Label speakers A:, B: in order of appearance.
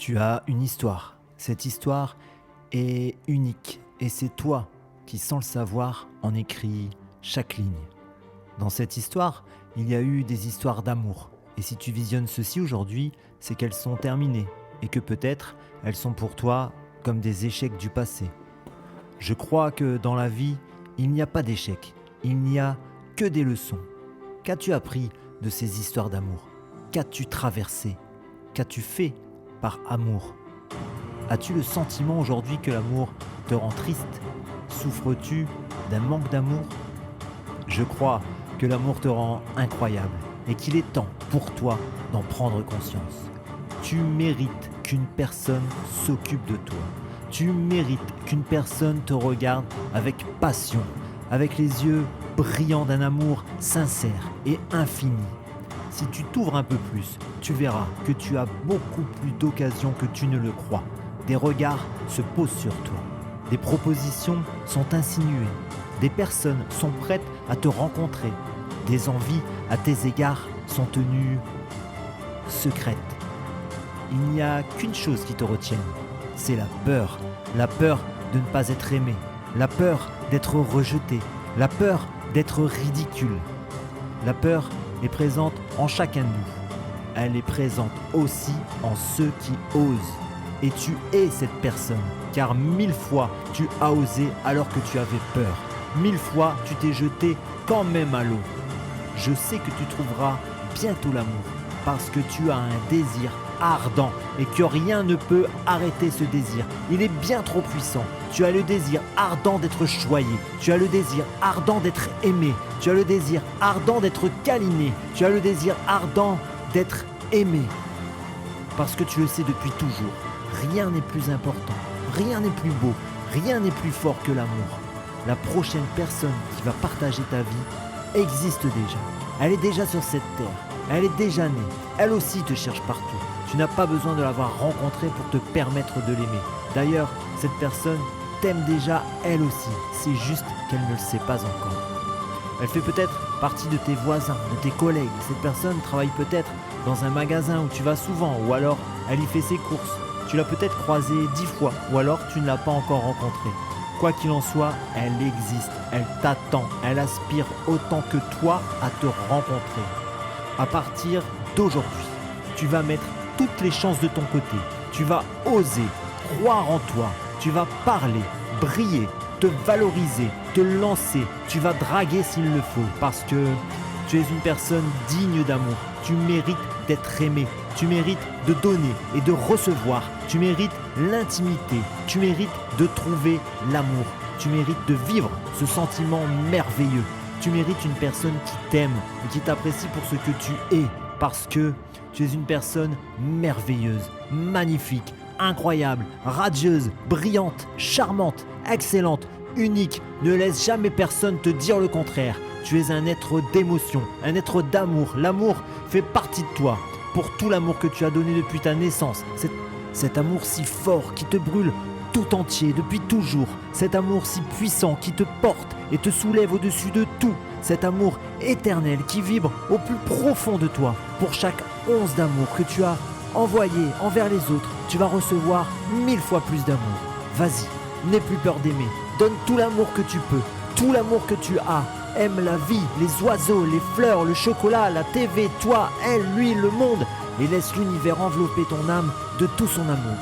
A: Tu as une histoire. Cette histoire est unique et c'est toi qui, sans le savoir, en écris chaque ligne. Dans cette histoire, il y a eu des histoires d'amour. Et si tu visionnes ceci aujourd'hui, c'est qu'elles sont terminées et que peut-être elles sont pour toi comme des échecs du passé. Je crois que dans la vie, il n'y a pas d'échecs, il n'y a que des leçons. Qu'as-tu appris de ces histoires d'amour? Qu'as-tu traversé? Qu'as-tu fait par amour? As-tu le sentiment aujourd'hui que l'amour te rend triste? Souffres-tu d'un manque d'amour? Je crois que l'amour te rend incroyable et qu'il est temps pour toi d'en prendre conscience. Tu mérites qu'une personne s'occupe de toi. Tu mérites qu'une personne te regarde avec passion, avec les yeux brillants d'un amour sincère et infini. Si tu t'ouvres un peu plus, tu verras que tu as beaucoup plus d'occasions que tu ne le crois. Des regards se posent sur toi. Des propositions sont insinuées. Des personnes sont prêtes à te rencontrer. Des envies à tes égards sont tenues secrètes. Il n'y a qu'une chose qui te retienne, c'est la peur. La peur de ne pas être aimé. La peur d'être rejeté. La peur d'être ridicule. La peur est présente en chacun de nous. Elle est présente aussi en ceux qui osent. Et tu es cette personne, car 1000 fois tu as osé alors que tu avais peur. 1000 fois tu t'es jeté quand même à l'eau. Je sais que tu trouveras bientôt l'amour, parce que tu as un désir ardent et que rien ne peut arrêter ce désir. Il est bien trop puissant. Tu as le désir ardent d'être choyé. Tu as le désir ardent d'être aimé. Tu as le désir ardent d'être câliné. Tu as le désir ardent d'être aimé. Parce que tu le sais depuis toujours. Rien n'est plus important. Rien n'est plus beau. Rien n'est plus fort que l'amour. La prochaine personne qui va partager ta vie existe déjà. Elle est déjà sur cette terre. Elle est déjà née. Elle aussi te cherche partout. Tu n'as pas besoin de l'avoir rencontrée pour te permettre de l'aimer. D'ailleurs, cette personne t'aime déjà elle aussi. C'est juste qu'elle ne le sait pas encore. Elle fait peut-être partie de tes voisins, de tes collègues. Cette personne travaille peut-être dans un magasin où tu vas souvent, ou alors elle y fait ses courses. Tu l'as peut-être croisée 10 fois, ou alors tu ne l'as pas encore rencontrée. Quoi qu'il en soit, elle existe, elle t'attend, elle aspire autant que toi à te rencontrer. À partir d'aujourd'hui, tu vas mettre toutes les chances de ton côté. Tu vas oser, croire en toi. Tu vas parler, briller, te valoriser, te lancer. Tu vas draguer s'il le faut parce que tu es une personne digne d'amour. Tu mérites d'être aimé. Tu mérites de donner et de recevoir. Tu mérites l'intimité. Tu mérites de trouver l'amour. Tu mérites de vivre ce sentiment merveilleux. Tu mérites une personne qui t'aime et qui t'apprécie pour ce que tu es. Parce que tu es une personne merveilleuse, magnifique, incroyable, radieuse, brillante, charmante, excellente, unique. Ne laisse jamais personne te dire le contraire. Tu es un être d'émotion, un être d'amour. L'amour fait partie de toi. Pour tout l'amour que tu as donné depuis ta naissance, cet amour si fort qui te brûle tout entier depuis toujours, cet amour si puissant qui te porte et te soulève au-dessus de tout, cet amour éternel qui vibre au plus profond de toi. Pour chaque once d'amour que tu as envoyé envers les autres, tu vas recevoir 1000 fois plus d'amour. Vas-y, n'aie plus peur d'aimer, donne tout l'amour que tu peux, tout l'amour que tu as. Aime la vie, les oiseaux, les fleurs, le chocolat, la TV, toi, elle, lui, le monde, et laisse l'univers envelopper ton âme de tout son amour.